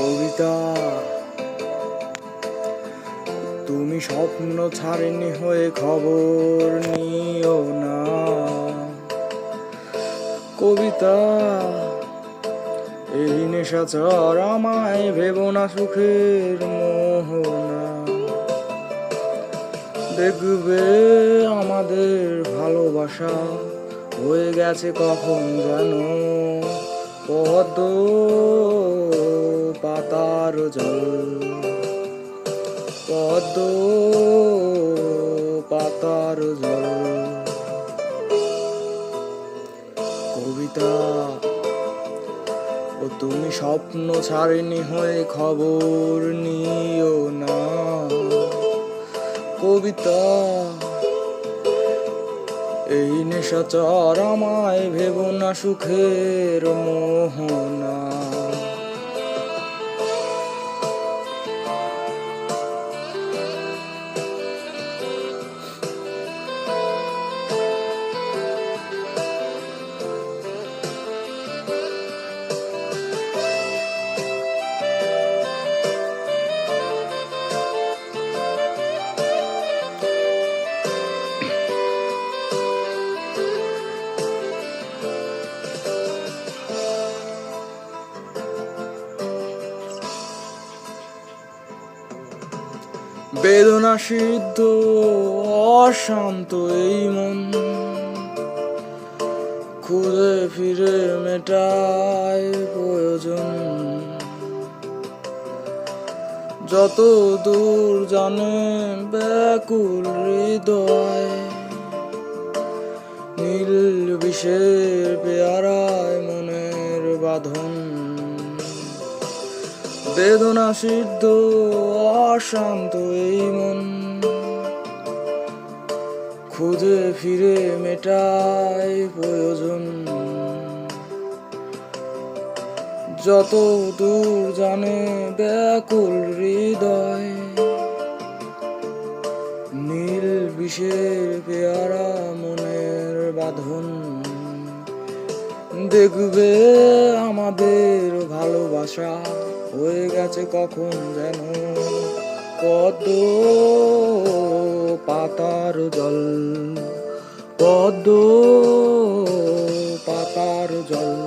কবিতা, তুমি স্বপ্ন ছাড়েনি হয়ে খবর নিও না। কবিতা, এই নেশাচর আমায় ভেবো না সুখের মোহনা। দেখবে আমাদের ভালোবাসা হয়ে গেছে কখন যেন পদ্ম পাতার জল, পদ্ম পাতার জল। কবিতা, ও তুমি স্বপ্ন ছাড়েনি হয়ে খবর নিও না। কবিতা, এই নেশাচর আমায় ভেবো না সুখের মোহনা। বেদনা সিদ্ধ অশান্ত এই মন খুঁজে ফিরে মেটায় প্রয়োজন। যত দূর জানে ব্যাকুল হৃদয়, নীল বিষের পেয়ারায় মনের বাঁধন। বেদনা সিদ্ধ অশান্ত এই মন খুঁজে ফিরে মেটায় প্রয়োজন। যত দূর জানে ব্যাকুল হৃদয়, নীল বিষের পেয়ারা মনের বাঁধন। দেখবে আমাদের ভালোবাসা হয়ে গেছে কখন যেন পদ্ম পাতার জল, পদ্ম পাতার জল।